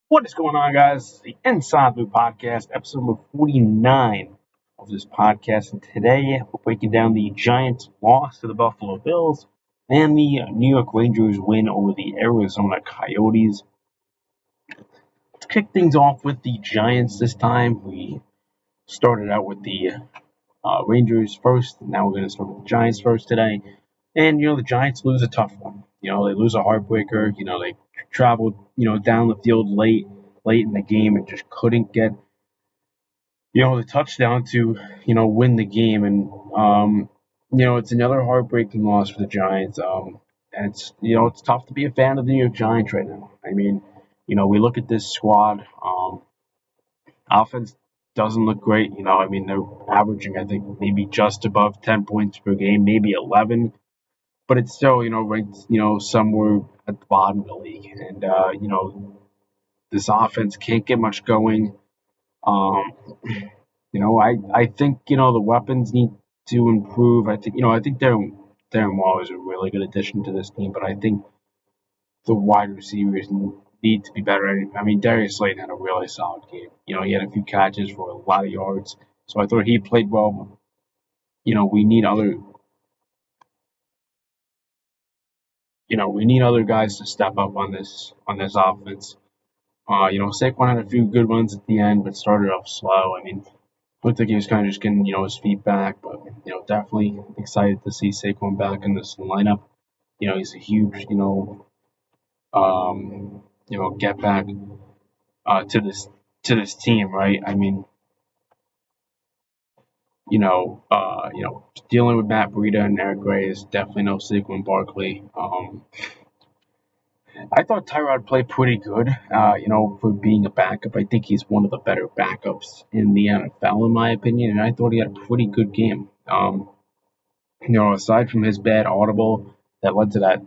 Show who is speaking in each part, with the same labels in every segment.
Speaker 1: What is going on, guys? It's the Inside Loop Podcast, episode number 49 of this podcast. And today we're breaking down the Giants' loss to the Buffalo Bills and the New York Rangers win over the Arizona Coyotes. Let's kick things off with the Giants this time. We started out with the Rangers first. Now we're going to start with the Giants first today. And, the Giants lose a tough one. They lose a heartbreaker. They traveled, down the field late in the game and just couldn't get, the touchdown to, win the game. And, it's another heartbreaking loss for the Giants. And it's tough to be a fan of the New York Giants right now. I mean, we look at this squad. Offense doesn't look great. They're averaging, I think, maybe just above 10 points per game, maybe 11. But it's still, ranked, somewhere at the bottom of the league. And, this offense can't get much going. Um, I think, the weapons need to improve. I think Darren Waller is a really good addition to this team, but I think the wide receivers need to be better. I mean, Darius Slayton had a really solid game. He had a few catches for a lot of yards, so I thought he played well. We need other guys to step up on this offense. Saquon had a few good ones at the end, but started off slow. I mean, looked like he was kind of just getting, his feet back, but, definitely excited to see Saquon back in this lineup. He's a huge, get back to this team, right? I mean, dealing with Matt Breida and Eric Gray is definitely no Saquon Barkley. I thought Tyrod played pretty good, for being a backup. I think he's one of the better backups in the NFL, in my opinion, and I thought he had a pretty good game. Aside from his bad audible that led to that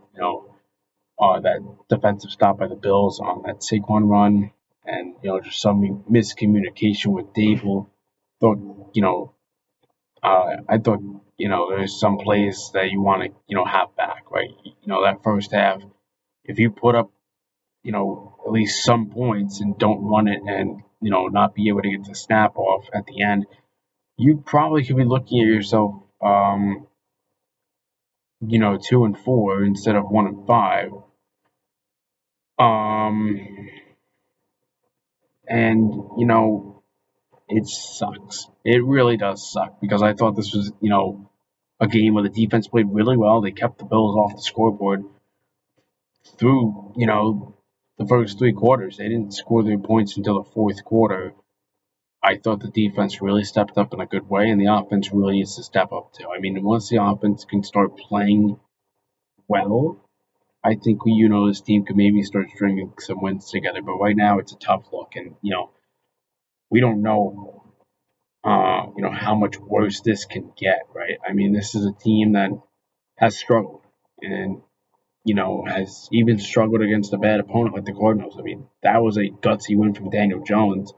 Speaker 1: defensive stop by the Bills on that Saquon run, and, just some miscommunication with Dable, thought, I thought, there's some plays that you want to, have back, right? That first half, if you put up, at least some points and don't run it and, not be able to get the snap off at the end, you probably could be looking at yourself, 2-4 instead of 1-5. Um, and, it sucks. It really does suck because I thought this was, a game where the defense played really well. They kept the Bills off the scoreboard through, the first three quarters. They didn't score their points until the fourth quarter. I thought the defense really stepped up in a good way, and the offense really needs to step up too. I mean, once the offense can start playing well, I think this team could maybe start stringing some wins together. But right now, it's a tough look, and we don't know, how much worse this can get. Right? I mean, this is a team that has struggled, and has even struggled against a bad opponent like the Cardinals. I mean, that was a gutsy win from Daniel Jones,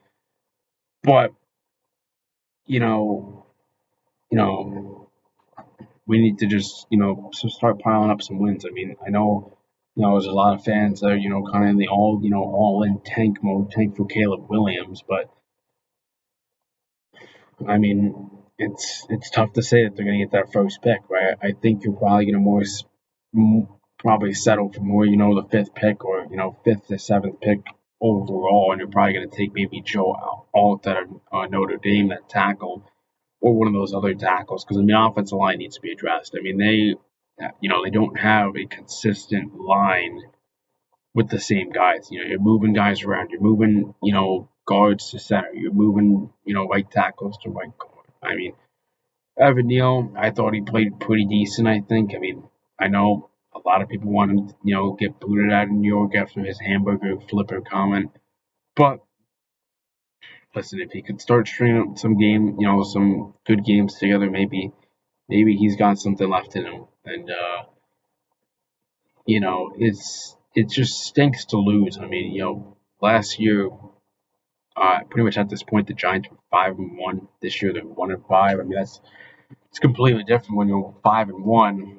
Speaker 1: but you know, you know, we need to just start piling up some wins. I mean, I know there's a lot of fans that are kind of in the all in tank mode, tank for Caleb Williams, but I mean, it's tough to say that they're going to get that first pick, right? I think you're probably going to probably settle for more, the fifth pick or fifth to seventh pick overall, and you're probably going to take maybe Joe Alt at Notre Dame, that tackle, or one of those other tackles, because I mean, offensive line needs to be addressed. I mean, they don't have a consistent line with the same guys. You're moving guys around. You're moving, guards to center. You're moving, right tackles to right guard. I mean, Evan Neal, I thought he played pretty decent, I think. I mean, I know a lot of people want him to, get booted out of New York after his hamburger flipper comment. But listen, if he could start stringing up some good games together, maybe he's got something left in him. And it just stinks to lose. I mean, last year, pretty much at this point, the Giants were 5-1. This year, they're 1-5. I mean, it's completely different when you're 5-1,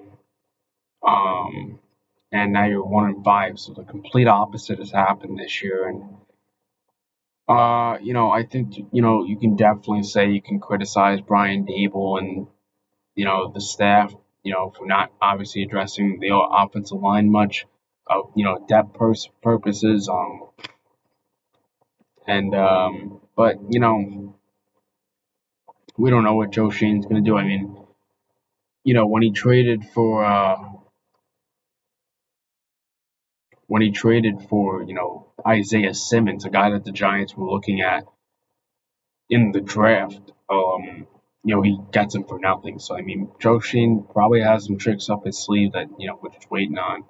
Speaker 1: and now you're 1-5. So the complete opposite has happened this year, and I think you can definitely say you can criticize Brian Dable and the staff, for not obviously addressing the offensive line much, depth purposes. But we don't know what Joe Shane's going to do. I mean, when he traded for Isaiah Simmons, a guy that the Giants were looking at in the draft, he gets him for nothing. So I mean, Joe Shane probably has some tricks up his sleeve that we're just waiting on.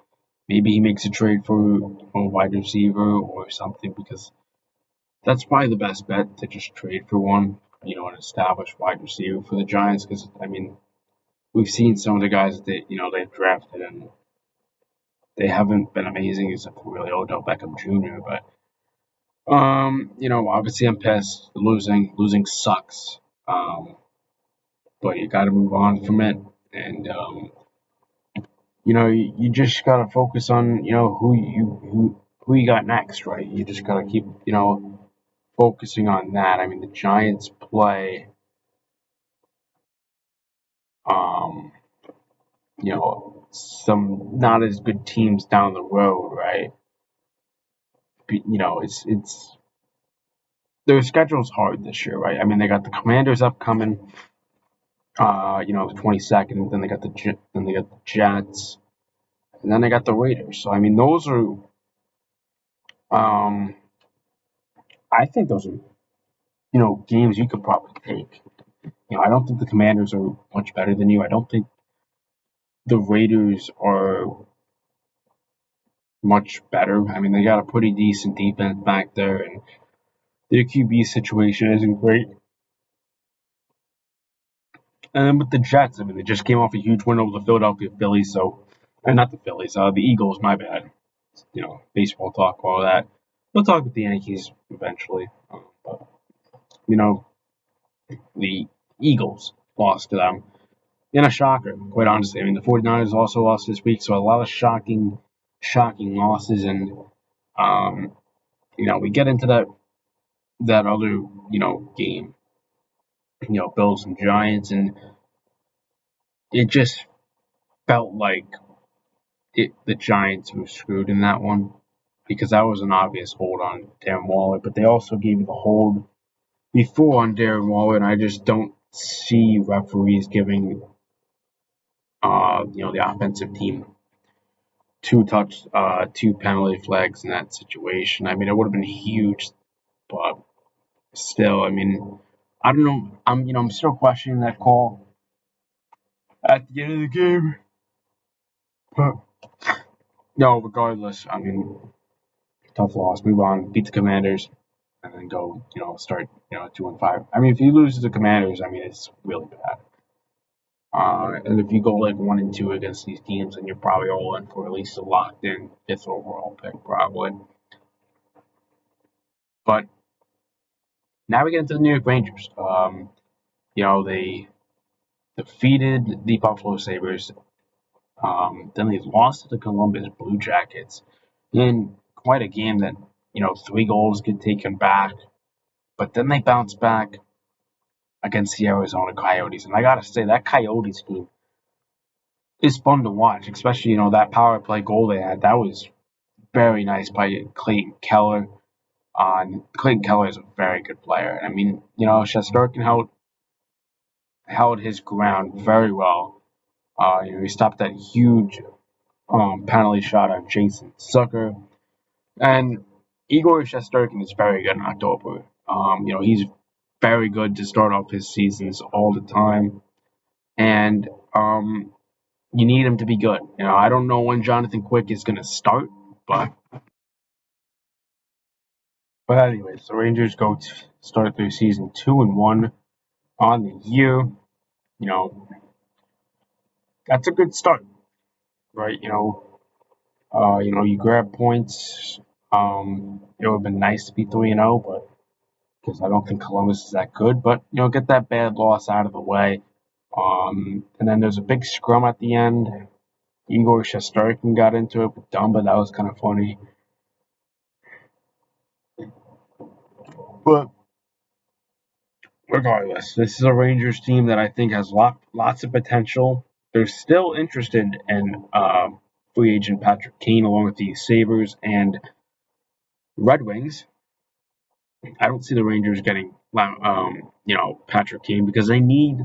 Speaker 1: Maybe he makes a trade for a wide receiver or something, because that's probably the best bet, to just trade for one, an established wide receiver for the Giants. Because I mean, we've seen some of the guys that they've drafted, and they haven't been amazing, except for really Odell Beckham Jr. But obviously I'm pissed. Losing sucks. But you got to move on from it, and you just got to focus on who you got next, right? You just got to keep focusing on that. I mean, the Giants play um some not as good teams down the road, right? But, it's their schedule's hard this year, right? I mean, they got the Commanders upcoming, the 22nd. Then they got the Jets, and then they got the Raiders. So I mean, those are um, I think those are games you could probably take. I don't think the Commanders are much better than you. I don't think the Raiders are much better. I mean, they got a pretty decent defense back there, and their QB situation isn't great. And then with the Jets, I mean, they just came off a huge win over the Philadelphia Phillies. So, and not the Phillies, the Eagles. My bad. Baseball talk, all that. We'll talk with the Yankees eventually. But, the Eagles lost to them in a shocker, quite honestly. I mean, the 49ers also lost this week, so a lot of shocking losses. And we get into that other game, Bills and Giants, and it just felt like the Giants were screwed in that one, because that was an obvious hold on Darren Waller, but they also gave you the hold before on Darren Waller, and I just don't see referees giving the offensive team two penalty flags in that situation. I mean, it would have been huge, but still, I mean, I don't know. I'm still questioning that call at the end of the game. But no, regardless, I mean, tough loss. Move on, beat the Commanders, and then go, start, 2-5. I mean, if you lose to the Commanders, I mean, it's really bad. And if you go like 1-2 against these teams, then you're probably all in for at least a locked in fifth overall pick, probably. But now we get into the New York Rangers. They defeated the Buffalo Sabres. Then they lost to the Columbus Blue Jackets in quite a game that, 3 goals get taken back. But then they bounced back against the Arizona Coyotes. And I got to say, that Coyotes team is fun to watch, especially, that power play goal they had. That was very nice by Clayton Keller. Clayton Keller is a very good player. I mean, Shesterkin held his ground very well. He stopped that huge penalty shot on Jason Zucker. And Igor Shesterkin is very good in October. He's very good to start off his seasons all the time. And you need him to be good. I don't know when Jonathan Quick is going to start, but anyways, the Rangers go to start their season 2-1 on the year. That's a good start, right? You grab points. It would have been nice to be 3-0, but because I don't think Columbus is that good. But get that bad loss out of the way. And then there's a big scrum at the end. Igor Shesterkin got into it with Dumba. That was kind of funny. But regardless, this is a Rangers team that I think has lots of potential. They're still interested in free agent Patrick Kane along with the Sabres and Red Wings. I don't see the Rangers getting Patrick Kane because they need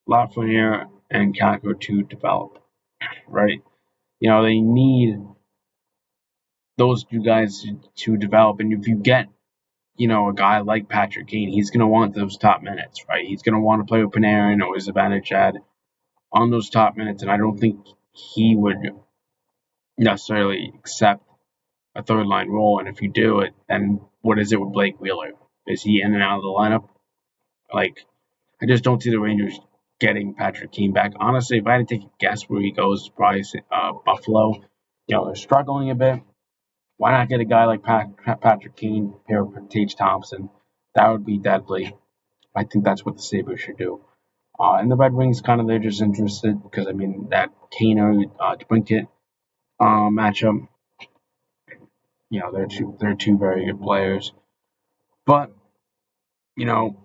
Speaker 1: Lafreniere and Kako to develop, right? They need those two guys to develop, and if you get a guy like Patrick Kane, he's going to want those top minutes, right? He's going to want to play with Panarin or Zibanejad on those top minutes, and I don't think he would necessarily accept a third line role. And if you do it, then what is it with Blake Wheeler? Is he in and out of the lineup? Like, I just don't see the Rangers getting Patrick Kane back. Honestly, if I had to take a guess where he goes, probably Buffalo. They're struggling a bit. Why not get a guy like Patrick Kane pair with Tage Thompson? That would be deadly. I think that's what the Sabres should do. And the Red Wings, they're just interested because, that Kaner-Trinket matchup, they're two very good players. But, they don't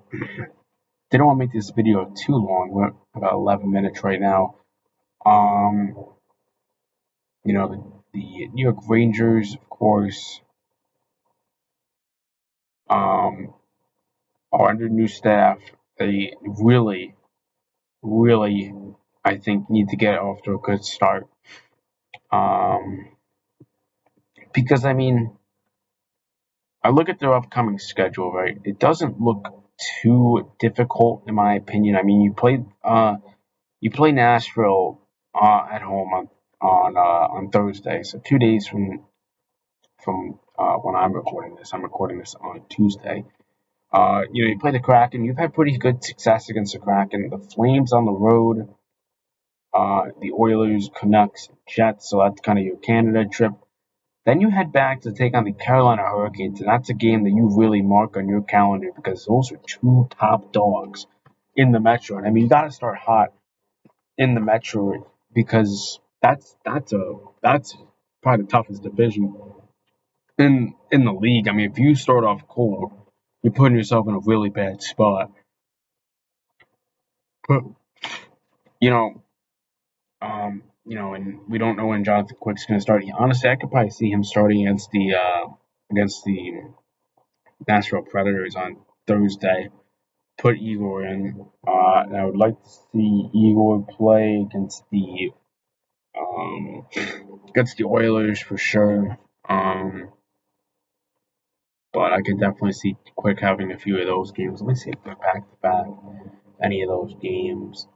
Speaker 1: want to make this video too long. We're about 11 minutes right now. The New York Rangers, of course, are under new staff. They really, I think, need to get off to a good start. Because, I look at their upcoming schedule, right? It doesn't look too difficult, in my opinion. You play Nashville at home on Thursday, so 2 days from when I'm recording this. I'm recording this on Tuesday. You play the Kraken. You've had pretty good success against the Kraken. The Flames on the road. The Oilers, Canucks, Jets. So that's kind of your Canada trip. Then you head back to take on the Carolina Hurricanes, and that's a game that you really mark on your calendar because those are two top dogs in the Metro. And you got to start hot in the Metro because that's probably the toughest division in the league. If you start off cold, you're putting yourself in a really bad spot. But and we don't know when Jonathan Quick's going to start. Honestly, I could probably see him starting against the Nashville Predators on Thursday. Put Igor in. And I would like to see Igor play against the Oilers for sure. But I could definitely see Quick having a few of those games. Let me see if they're back to back. Any of those games.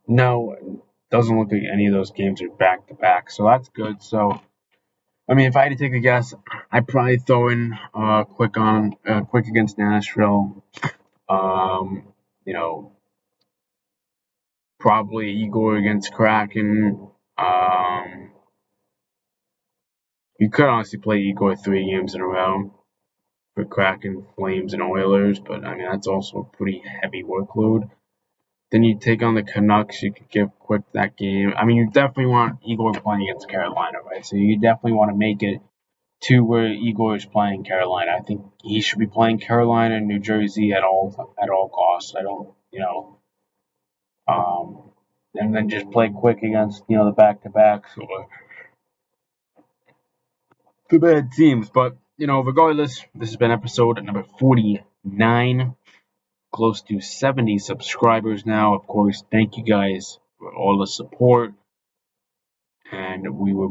Speaker 1: No, it doesn't look like any of those games are back to back. So that's good. So, if I had to take a guess, I'd probably throw in Quick against Nashville. Probably Igor against Kraken. You could honestly play Igor 3 games in a row for Kraken, Flames, and Oilers, but that's also a pretty heavy workload. Then you take on the Canucks. You could give Quick that game. You definitely want Igor playing against Carolina, right? So you definitely want to make it to where Igor is playing Carolina. I think he should be playing Carolina and New Jersey at all costs. I don't, and then just play Quick against the back-to-backs or the bad teams. But regardless, this has been episode number 49. Close to 70 subscribers now. Of course, thank you guys for all the support. And we are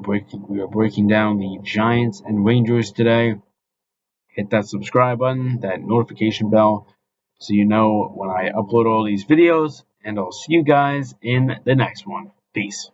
Speaker 1: breaking down the Giants and Rangers today. Hit that subscribe button, that notification bell, so you know when I upload all these videos. And I'll see you guys in the next one. Peace.